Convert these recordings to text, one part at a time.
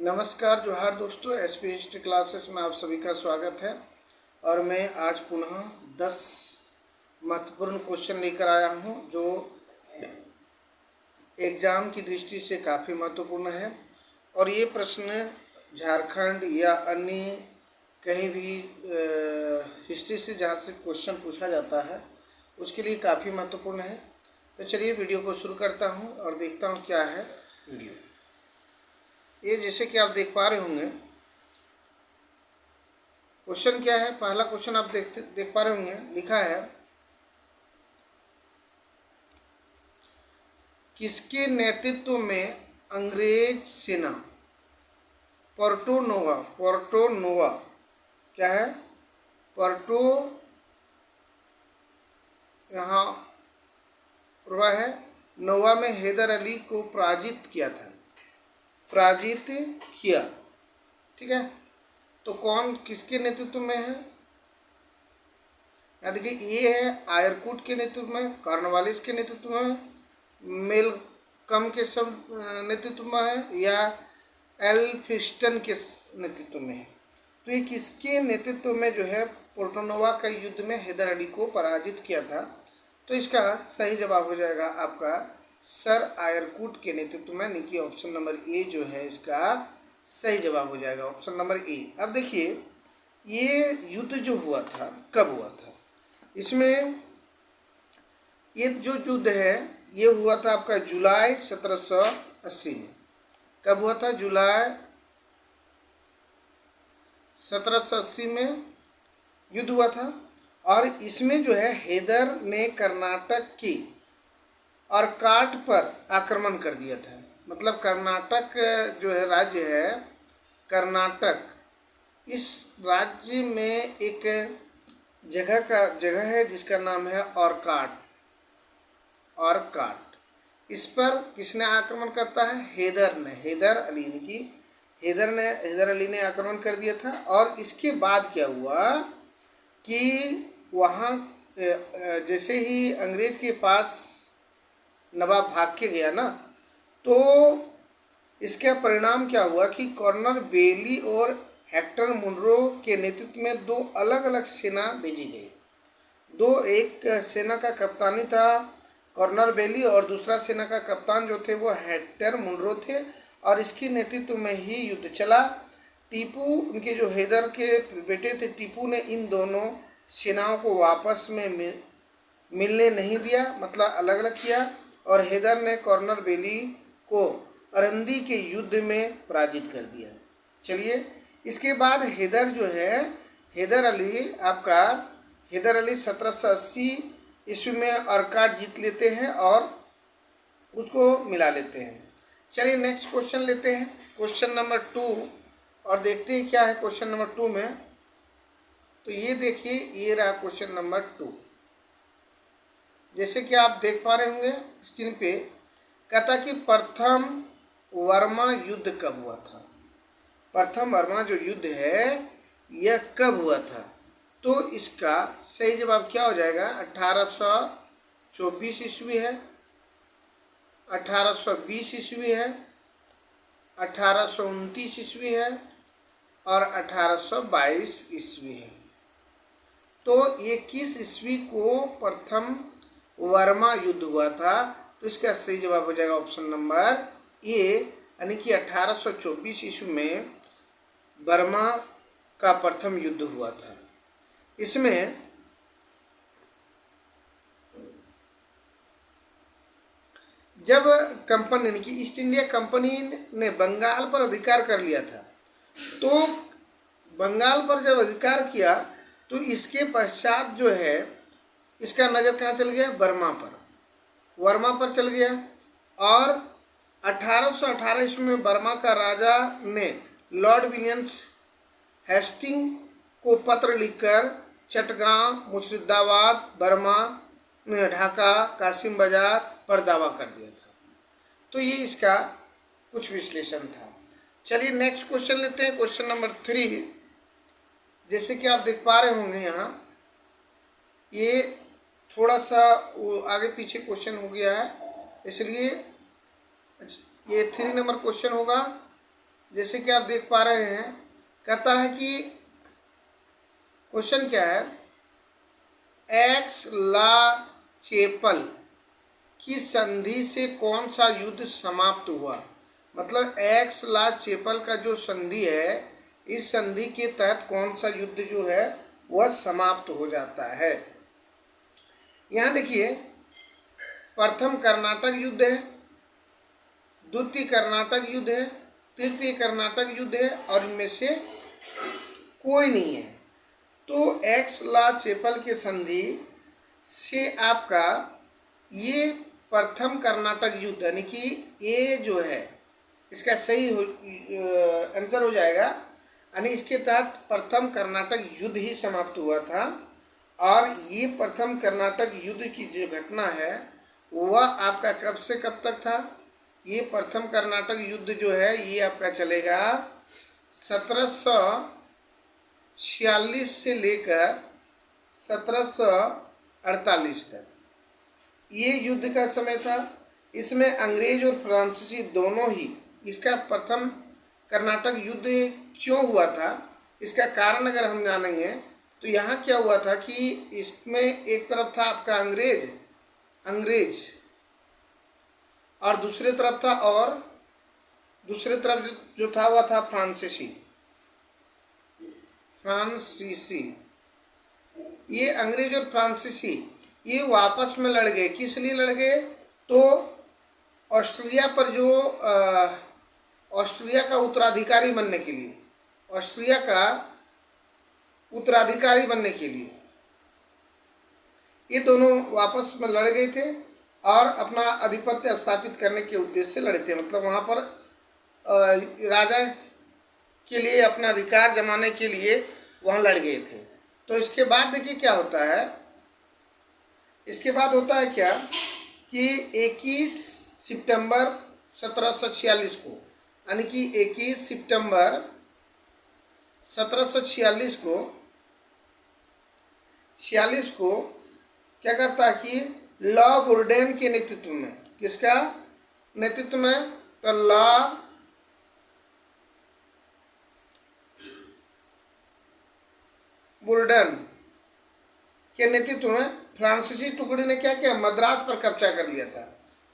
नमस्कार जोहार दोस्तों, एसपी हिस्ट्री क्लासेस में आप सभी का स्वागत है। और मैं आज पुनः 10 महत्वपूर्ण क्वेश्चन लेकर आया हूं जो एग्ज़ाम की दृष्टि से काफ़ी महत्वपूर्ण है। और ये प्रश्न झारखंड या अन्य कहीं भी हिस्ट्री से जहाँ से क्वेश्चन पूछा जाता है उसके लिए काफ़ी महत्वपूर्ण है। तो चलिए वीडियो को शुरू करता हूँ और देखता हूँ क्या है वीडियो। ये जैसे कि आप देख पा रहे होंगे, क्वेश्चन क्या है। पहला क्वेश्चन आप देख पा रहे होंगे, लिखा है किसके नेतृत्व में अंग्रेज सेना पोर्टो नोवा क्या है, पोर्टो यहाँ हुआ है नोवा में हैदर अली को पराजित किया। ठीक है, तो कौन किसके नेतृत्व में है? यहाँ देखिए, ये है आयरकूट के नेतृत्व में, कॉर्नवालिस के नेतृत्व में, मेलकम के सब नेतृत्व में है, या एल्फिंस्टन के नेतृत्व में है। तो ये किसके नेतृत्व में जो है पोर्टोनोवा का युद्ध में हैदर अली को पराजित किया था? तो इसका सही जवाब हो जाएगा आपका सर आयरकूट के नेतृत्व में, यानी कि ऑप्शन नंबर ए जो है इसका सही जवाब हो जाएगा, ऑप्शन नंबर ए। अब देखिए, ये युद्ध जो हुआ था कब हुआ था? इसमें ये जो युद्ध है ये हुआ था आपका जुलाई 1780 में। कब हुआ था? जुलाई 1780 में युद्ध हुआ था। और इसमें जो है हैदर ने कर्नाटक की अर्काट पर आक्रमण कर दिया था। मतलब कर्नाटक जो है राज्य है, कर्नाटक, इस राज्य में एक जगह है जिसका नाम है अर्काट। इस पर किसने आक्रमण करता है? हैदर अली ने आक्रमण कर दिया था। और इसके बाद क्या हुआ कि वहाँ जैसे ही अंग्रेज के पास नवाब भाग के गया ना, तो इसका परिणाम क्या हुआ कि कर्नल बेली और हेक्टर मुनरो के नेतृत्व में दो अलग अलग सेना भेजी गई। एक सेना का कप्तानी था कर्नल बेली और दूसरा सेना का कप्तान जो थे वो हेक्टर मुनरो थे। और इसके नेतृत्व में ही युद्ध चला। टीपू, उनके जो हैदर के बेटे थे टीपू, ने इन दोनों सेनाओं को आपस में मिलने नहीं दिया, मतलब अलग अलग किया। और हैदर ने कर्नल बेली को अरंदी के युद्ध में पराजित कर दिया। चलिए, इसके बाद हैदर अली 1780 ईस्वी में अर्काट जीत लेते हैं और उसको मिला लेते हैं। चलिए नेक्स्ट क्वेश्चन लेते हैं, क्वेश्चन नंबर 2, और देखते हैं क्या है क्वेश्चन नंबर 2 में। तो ये देखिए, ये रहा क्वेश्चन नंबर 2। जैसे कि आप देख पा रहे होंगे स्क्रीन पे, कहता कि प्रथम वर्मा युद्ध कब हुआ था? प्रथम वर्मा जो युद्ध है यह कब हुआ था? तो इसका सही जवाब क्या हो जाएगा? 1824 ईस्वी है, 1820 ईस्वी है, 1829 ईस्वी है और 1822 ईस्वी है। तो ये किस ईस्वी को प्रथम वर्मा युद्ध हुआ था? तो इसका सही जवाब हो जाएगा ऑप्शन नंबर ए, यानी कि 1824 ईस्वी में बर्मा का प्रथम युद्ध हुआ था। इसमें जब कंपनी यानी कि ईस्ट इंडिया कंपनी ने बंगाल पर अधिकार कर लिया था, तो बंगाल पर जब अधिकार किया तो इसके पश्चात जो है इसका नज़र कहाँ चल गया? वर्मा पर चल गया। और 1818 ईस्वी में बर्मा का राजा ने लॉर्ड विलियम हेस्टिंग को पत्र लिखकर चटगांव, मुर्शिदाबाद, बर्मा, ढाका, कासिम बाजार पर दावा कर दिया था। तो ये इसका कुछ विश्लेषण था। चलिए नेक्स्ट क्वेश्चन लेते हैं, क्वेश्चन नंबर 3। जैसे कि आप देख पा रहे होंगे यहाँ, ये थोड़ा सा आगे पीछे क्वेश्चन हो गया है, इसलिए ये 3 नंबर क्वेश्चन होगा। जैसे कि आप देख पा रहे हैं, कहता है कि क्वेश्चन क्या है, एक्स ला चेपल की संधि से कौन सा युद्ध समाप्त हुआ। मतलब एक्स ला चेपल का जो संधि है, इस संधि के तहत कौन सा युद्ध जो है वह समाप्त हो जाता है। यहाँ देखिए, प्रथम कर्नाटक युद्ध है, द्वितीय कर्नाटक युद्ध है, तृतीय कर्नाटक युद्ध है, और इनमें से कोई नहीं है। तो एक्स ला चेपल के संधि से आपका ये प्रथम कर्नाटक युद्ध, यानी कि ये जो है इसका सही आंसर हो जाएगा, यानी इसके तहत प्रथम कर्नाटक युद्ध ही समाप्त हुआ था। और ये प्रथम कर्नाटक युद्ध की जो घटना है वह आपका कब से कब तक था। ये प्रथम कर्नाटक युद्ध जो है ये आपका चलेगा 1746 से लेकर 1748 तक, ये युद्ध का समय था। इसमें अंग्रेज और फ्रांसीसी दोनों ही, इसका प्रथम कर्नाटक युद्ध क्यों हुआ था, इसका कारण अगर हम जानेंगे तो यहाँ क्या हुआ था कि इसमें एक तरफ था आपका अंग्रेज और दूसरे तरफ जो था वह था फ्रांसीसी। ये अंग्रेज और फ्रांसीसी ये आपस में लड़ गए। किस लिए लड़ गए? तो ऑस्ट्रेलिया पर जो ऑस्ट्रिया का उत्तराधिकारी बनने के लिए, ऑस्ट्रिया का उत्तराधिकारी बनने के लिए ये दोनों आपस में लड़ गए थे और अपना आधिपत्य स्थापित करने के उद्देश्य से लड़े थे। मतलब वहाँ पर राजा के लिए अपना अधिकार जमाने के लिए वहाँ लड़ गए थे। तो इसके बाद देखिए क्या होता है, इसके बाद होता है क्या कि 21 सितंबर 1746 को, यानी कि 21 सितंबर 1746 को क्या करता है कि लॉ बुर्डेन के नेतृत्व में, किसका नेतृत्व में? तो लॉ बुर्डेन के नेतृत्व में फ्रांसीसी टुकड़ी ने क्या किया? मद्रास पर कब्जा कर लिया था।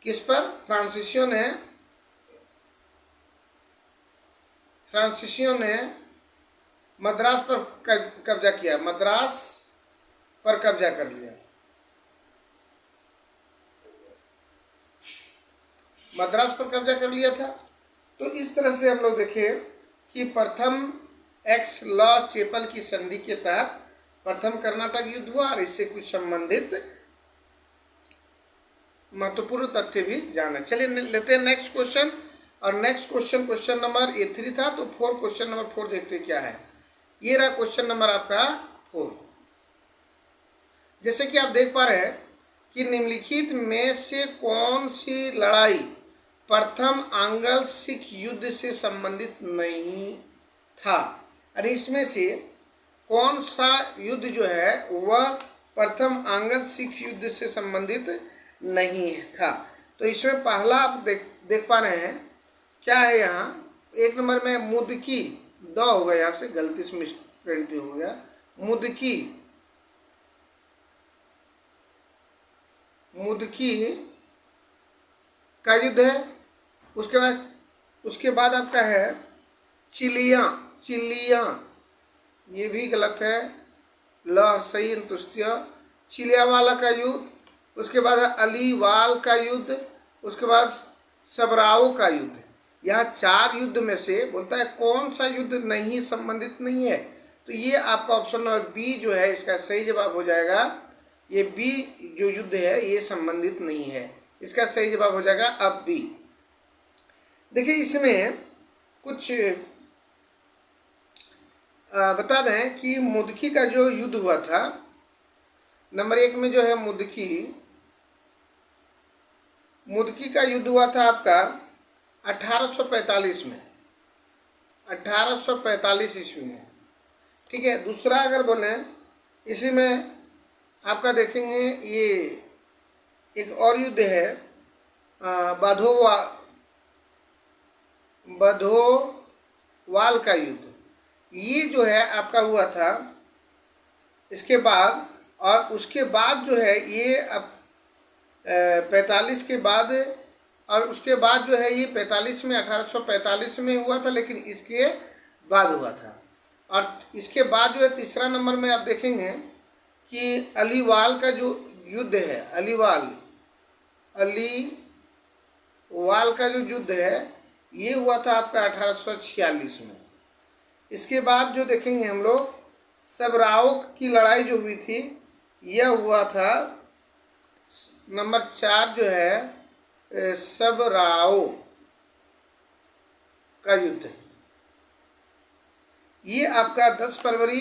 किस पर? फ्रांसीसियों ने मद्रास पर कब्जा किया, मद्रास पर कब्जा कर लिया, मद्रास पर कब्जा कर लिया था। तो इस तरह से हम लोग देखें कि प्रथम एक्स लॉ चेपल की संधि के तहत प्रथम कर्नाटक युद्ध हुआ और इससे कुछ संबंधित महत्वपूर्ण तथ्य भी जाने। चलिए लेते हैं नेक्स्ट क्वेश्चन। और नेक्स्ट क्वेश्चन नंबर 3 था, तो क्वेश्चन नंबर 4 देखते हैं क्या है। ये रहा क्वेश्चन नंबर आपका 4। जैसे कि आप देख पा रहे हैं कि निम्नलिखित में से कौन सी लड़ाई प्रथम आंग्ल सिख युद्ध से संबंधित नहीं था। अरे इसमें से कौन सा युद्ध जो है वह प्रथम आंग्ल सिख युद्ध से संबंधित नहीं था। तो इसमें पहला आप देख पा रहे हैं क्या है। यहाँ 1 नंबर में मुदकी, द हो गया, यहाँ से गलती से मिसप्रिंटिंग हो गया, मुदकी का युद्ध है। उसके बाद आपका है चिलिया, ये भी गलत है, ल सही अंतुष्टिया, चिलियावाला का युद्ध। उसके बाद है अलीवाल का युद्ध। उसके बाद सबराओ का युद्ध। यहाँ 4 युद्ध में से बोलता है कौन सा युद्ध नहीं संबंधित नहीं है। तो ये आपका ऑप्शन नंबर बी जो है इसका सही जवाब हो जाएगा। ये बी जो युद्ध है ये संबंधित नहीं है, इसका सही जवाब हो जाएगा अब बी। देखिए इसमें कुछ बता दें कि मुदकी का जो युद्ध हुआ था, नंबर 1 में जो है मुदकी का युद्ध हुआ था आपका 1845 में, 1845 ईस्वी में। ठीक है। दूसरा अगर बोलें इसी में आपका देखेंगे ये एक और युद्ध है वाल का युद्ध, ये जो है आपका हुआ था इसके बाद। और उसके बाद जो है ये अब 45 के बाद, और उसके बाद जो है ये 45 में 1845 में हुआ था, लेकिन इसके बाद हुआ था। और इसके बाद जो है तीसरा नंबर में आप देखेंगे कि अलीवाल का जो युद्ध है, अलीवाल का जो युद्ध है ये हुआ था आपका 1846 में। इसके बाद जो देखेंगे हम लोग सबराओ की लड़ाई जो हुई थी, यह हुआ था नंबर 4 जो है सबराओ का युद्ध। ये आपका 10 फरवरी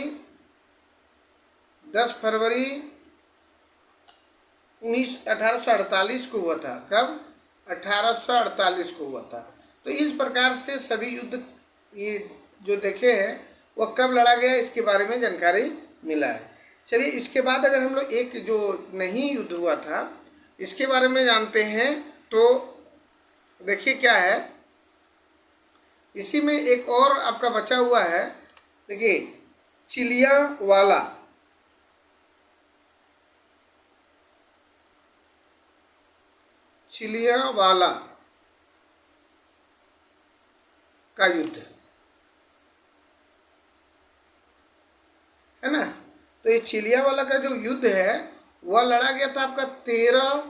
1848 को हुआ था। कब? 1848 को हुआ था। तो इस प्रकार से सभी युद्ध ये जो देखे हैं वह कब लड़ा गया इसके बारे में जानकारी मिला है। चलिए इसके बाद अगर हम लोग एक जो नहीं युद्ध हुआ था इसके बारे में जानते हैं तो देखिए क्या है। इसी में एक और आपका बचा हुआ है, देखिए चिलियावाला। चिलियावाला का युद्ध है ना। तो ये चिलियावाला का जो युद्ध है वह लड़ा गया था आपका 13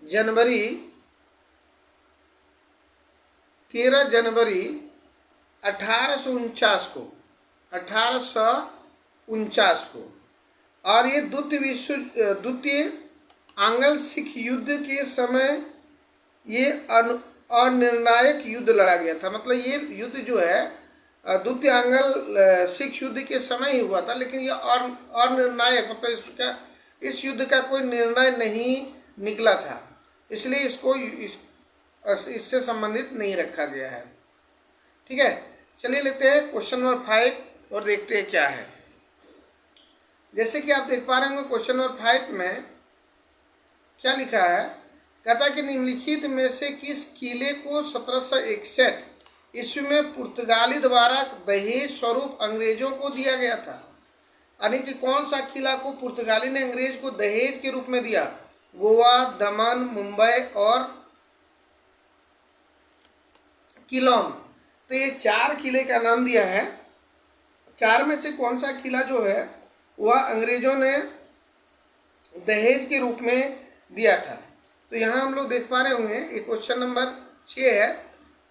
जनवरी 1849 को, 1849 को। और ये द्वितीय आंग्ल सिख युद्ध के समय ये अनिर्णायक युद्ध लड़ा गया था। मतलब ये युद्ध जो है द्वितीय आंग्ल सिख युद्ध के समय ही हुआ था, लेकिन ये अनिर्णायक मतलब इस युद्ध का कोई निर्णय नहीं निकला था, इसलिए इसको इससे संबंधित नहीं रखा गया है। ठीक है, चलिए लेते हैं क्वेश्चन नंबर 5 और देखते हैं क्या है। जैसे कि आप देख पा रहे होंगे क्वेश्चन नंबर 5 में क्या लिखा है। कहता है कि निम्नलिखित में से किस किले को 1761 ईस्वी में पुर्तगाली द्वारा दहेज स्वरूप अंग्रेजों को दिया गया था। यानी कि कौन सा किला को पुर्तगाली ने अंग्रेज को दहेज के रूप में दिया? गोवा, दमन, मुंबई और किलोन। तो ये 4 किले का नाम दिया है। 4 में से कौन सा किला जो है वह अंग्रेजों ने दहेज के रूप में दिया था? तो यहाँ हम लोग देख पा रहे होंगे ये क्वेश्चन नंबर 6 है।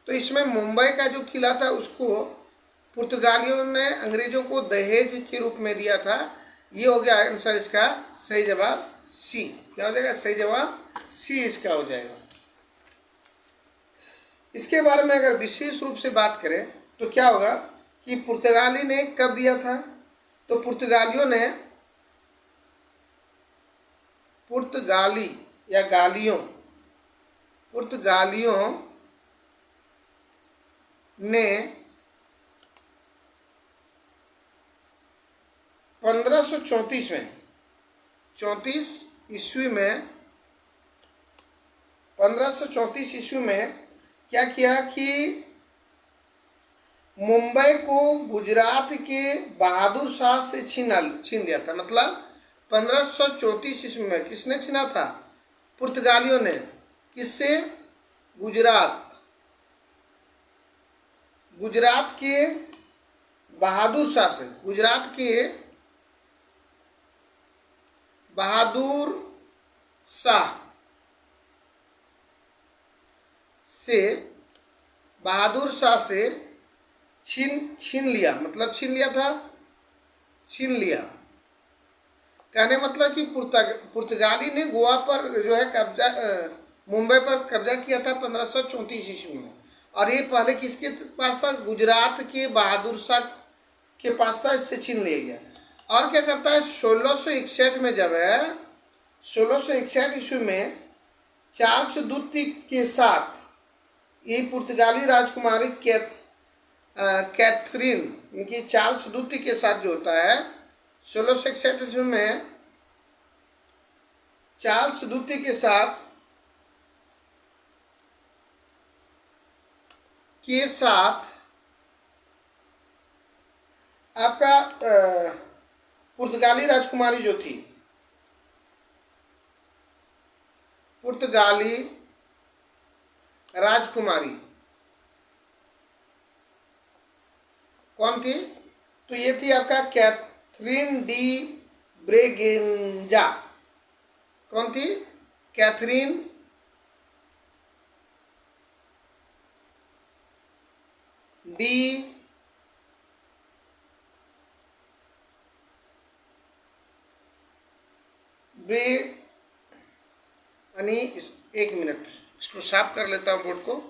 तो इसमें मुंबई का जो किला था उसको पुर्तगालियों ने अंग्रेजों को दहेज के रूप में दिया था। ये हो गया आंसर, इसका सही जवाब सी। क्या हो जाएगा? सही जवाब सी इसका हो जाएगा। इसके बारे में अगर विशेष रूप से बात करें तो क्या होगा कि पुर्तगाली ने कब दिया था? तो पुर्तगालियों ने 1534 में 1534 ईस्वी में क्या किया कि मुंबई को गुजरात के बहादुर शाह से छीन लिया था। मतलब 1534 ईस्वी में किसने छीना था? पुर्तगालियों ने। किससे? गुजरात के बहादुर शाह से। गुजरात के बहादुर शाह से छीन लिया। मतलब छीन लिया कहने मतलब कि पुर्तगाली ने गोवा पर जो है कब्जा, मुंबई पर कब्जा किया था 1534 ईस्वी में। और ये पहले किसके पास था? गुजरात के बहादुर शाह के पास था, इससे छीन लिया गया। और क्या करता है 1661 में, जब है 1661 ईस्वी में चार्ल्स द्वितीय के साथ ये पुर्तगाली राजकुमारी कैथरीन, इनकी चार्ल्स द्वितीय के साथ जो होता है 1661 ईस्वी में चार्ल्स द्वितीय के साथ आपका पुर्तगाली राजकुमारी जो थी, पुर्तगाली राजकुमारी कौन थी? तो ये थी आपका कैथरीन डी ब्रेगेंजा। कौन थी? कैथरीन डी ब्रे यानी एक मिनट, इसको साफ कर लेता हूँ, बोर्ड को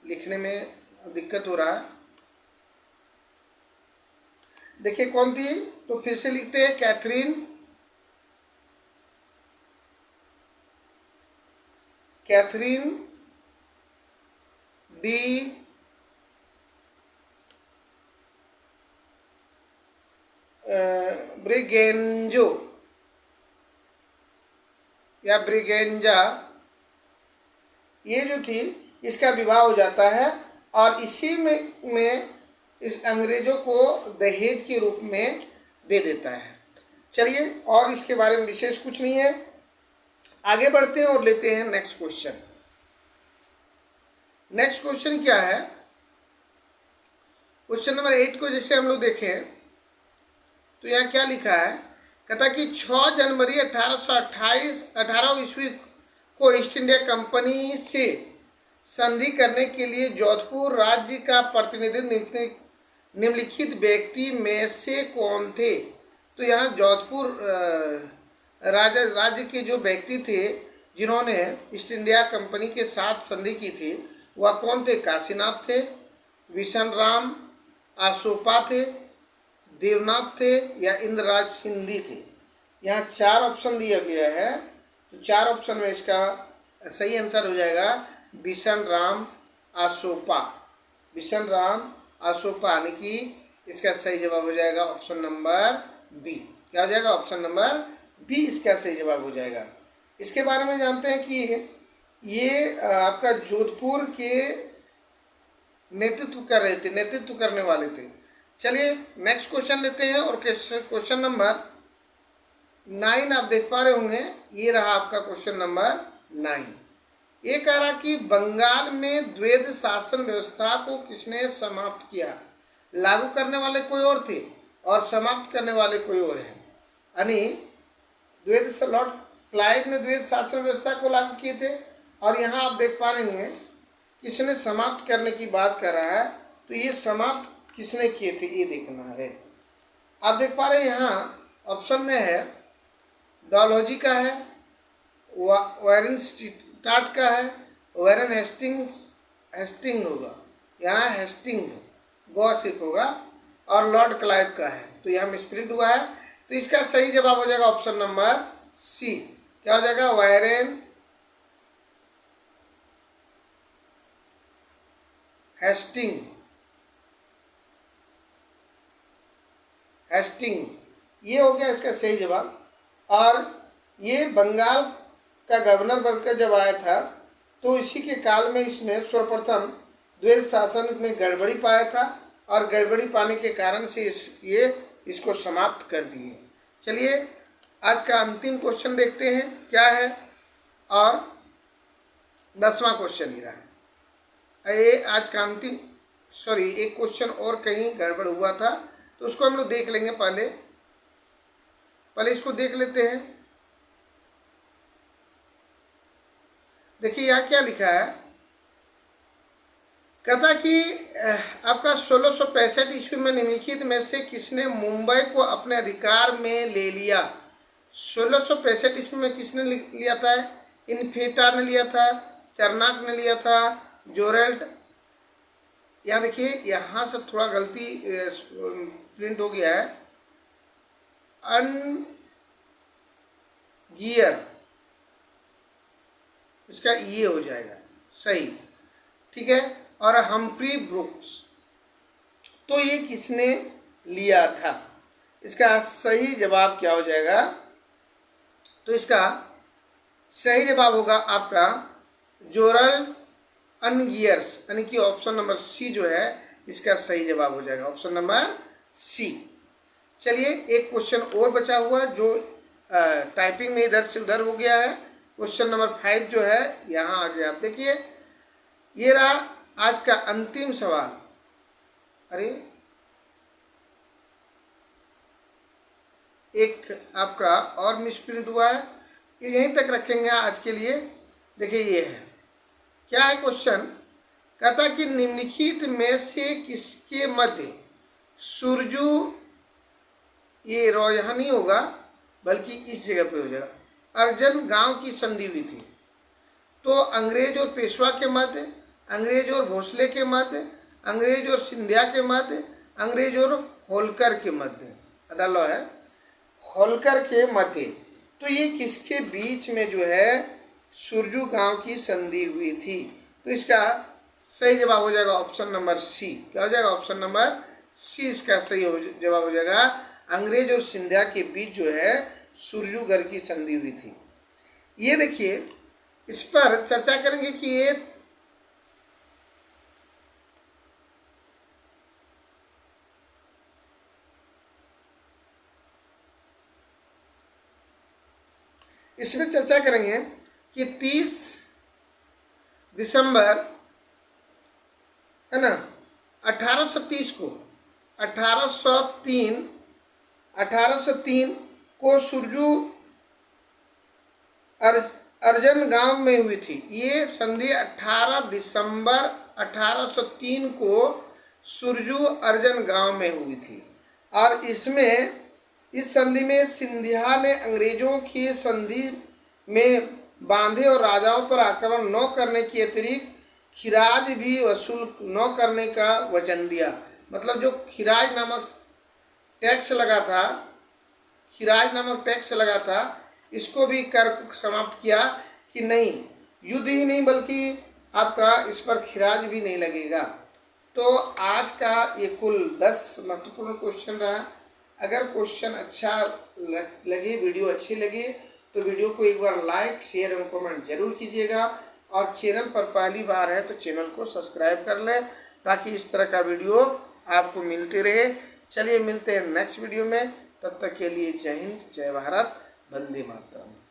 लिखने में दिक्कत हो रहा है। देखिए कौन थी, तो फिर से लिखते हैं कैथरीन डी ब्रिगेंजो या ब्रिगेंजा, ये जो थी इसका विवाह हो जाता है और इसी में इस अंग्रेजों को दहेज के रूप में दे देता है। चलिए, और इसके बारे में विशेष कुछ नहीं है, आगे बढ़ते हैं और लेते हैं नेक्स्ट क्वेश्चन। नेक्स्ट क्वेश्चन क्या है? क्वेश्चन नंबर 8 को जैसे हम लोग देखें तो यहाँ क्या लिखा है, कहता कि 6 जनवरी 1828 ईस्वी को ईस्ट इंडिया कंपनी से संधि करने के लिए जोधपुर राज्य का प्रतिनिधि निम्नलिखित व्यक्ति में से कौन थे? तो यहाँ जोधपुर राज्य के जो व्यक्ति थे जिन्होंने ईस्ट इंडिया कंपनी के साथ संधि की थी वह कौन थे? काशीनाथ थे, विशनराम आसोपा थे, देवनाथ थे या इंद्रराज सिंधी थे। यहाँ 4 ऑप्शन दिया गया है, तो 4 ऑप्शन में इसका सही आंसर हो जाएगा विशनराम आसोपा। विशनराम आसोपा यानी कि इसका सही जवाब हो जाएगा ऑप्शन नंबर बी। क्या हो जाएगा? ऑप्शन नंबर बी इसका सही जवाब हो जाएगा। इसके बारे में जानते हैं कि ये आपका जोधपुर के नेतृत्व कर रहे थे, नेतृत्व करने वाले थे। चलिए नेक्स्ट क्वेश्चन लेते हैं और क्वेश्चन नंबर 9 आप देख पा रहे होंगे, ये रहा आपका क्वेश्चन नंबर 9। ये कह रहा कि बंगाल में द्वैध शासन व्यवस्था को किसने समाप्त किया? लागू करने वाले कोई और थे और समाप्त करने वाले कोई और हैं। यानी लॉर्ड क्लाइव ने द्वैध शासन व्यवस्था को लागू किए थे और यहाँ आप देख पा रहे होंगे किसने समाप्त करने की बात कर रहा है, तो ये समाप्त किसने किए थे ये देखना है। आप देख पा रहे हैं यहाँ ऑप्शन में है डलहौजी का है, वारेन स्टार्ट का है, वारेन हेस्टिंग होगा, यहाँ हेस्टिंग गौ सिर्फ होगा, और लॉर्ड क्लाइव का है, तो यहाँ मिसप्रिंट हुआ है। तो इसका सही जवाब हो जाएगा ऑप्शन नंबर सी। क्या हो जाएगा? वारेन हेस्टिंग ये हो गया इसका सही जवाब। और ये बंगाल का गवर्नर बनकर जब आया था तो इसी के काल में इसने सर्वप्रथम द्वैध शासन में गड़बड़ी पाया था और गड़बड़ी पाने के कारण से इसको समाप्त कर दिए। चलिए आज का अंतिम क्वेश्चन देखते हैं क्या है, और 10वां क्वेश्चन ही रहा है ये आज का अंतिम। सॉरी, एक क्वेश्चन और कहीं गड़बड़ हुआ था तो उसको हम लोग देख लेंगे। पहले इसको देख लेते हैं। देखिए यहाँ क्या लिखा है, कहता कि आपका 1665 ईस्वी में निम्नलिखित में से किसने मुंबई को अपने अधिकार में ले लिया? 1665 ईस्वी में किसने लिया था? इन्फेटा ने लिया था, चरनाक ने लिया था, जोरेल्ट। यहाँ देखिए यहाँ से थोड़ा गलती प्रिंट हो गया है, अनगियर, इसका ये हो जाएगा सही, ठीक है। और हम्फ्री ब्रुक्स, तो ये किसने लिया था? इसका सही जवाब क्या हो जाएगा? तो इसका सही जवाब होगा आपका जोरल अनगियर्स, यानी कि ऑप्शन नंबर सी जो है इसका सही जवाब हो जाएगा, ऑप्शन नंबर सी। चलिए एक क्वेश्चन और बचा हुआ जो टाइपिंग में इधर से उधर हो गया है। क्वेश्चन नंबर 5 जो है यहाँ आगे आप देखिए, ये रहा आज का अंतिम सवाल। अरे एक आपका और मिसप्रिंट हुआ है, यहीं तक रखेंगे आज के लिए। देखिए ये है, क्या है क्वेश्चन, कहता कि निम्नलिखित में से किसके मध्य सुरजू, ये रो यहाँ नहीं होगा बल्कि इस जगह पे हो जाएगा, अर्जन गांव की संधि हुई थी। तो अंग्रेज और पेशवा के मध्य, अंग्रेज और भोसले के मध्य, अंग्रेज और सिंधिया के मध्य, अंग्रेज और होलकर के मध्य, अदालत है होलकर के मध्य। तो ये किसके बीच में जो है सुरजू गांव की संधि हुई थी? तो इसका सही जवाब हो जाएगा ऑप्शन नंबर सी। क्या हो जाएगा? ऑप्शन नंबर सी इसका सही जवाब हो जाएगा। अंग्रेज और सिंधिया के बीच जो है सुरजूगढ़ की संधि हुई थी। ये देखिए, इस पर चर्चा करेंगे कि ये इसमें चर्चा करेंगे कि 30 दिसंबर है ना 1830 को 1803 को सुरजू अर्जन गांव में हुई थी। ये संधि 18 दिसंबर 1803 को सुरजू अर्जन गांव में हुई थी। और इसमें इस संधि में सिंधिया ने अंग्रेजों की संधि में बांधे और राजाओं पर आक्रमण न करने के अतिरिक्त खिराज भी वसूल न करने का वचन दिया। मतलब जो खिराज नामक टैक्स लगा था, इसको भी कर समाप्त किया कि नहीं, युद्ध ही नहीं बल्कि आपका इस पर खिराज भी नहीं लगेगा। तो आज का ये कुल 10 महत्वपूर्ण क्वेश्चन रहा। अगर क्वेश्चन अच्छा लगे, वीडियो अच्छी लगी, तो वीडियो को एक बार लाइक, शेयर एवं कमेंट जरूर कीजिएगा। और चैनल पर पहली बार है तो चैनल को सब्सक्राइब कर लें, ताकि इस तरह का वीडियो आपको मिलते रहे। चलिए मिलते हैं नेक्स्ट वीडियो में, तब तक के लिए जय हिंद, जय भारत, वंदे मातरम।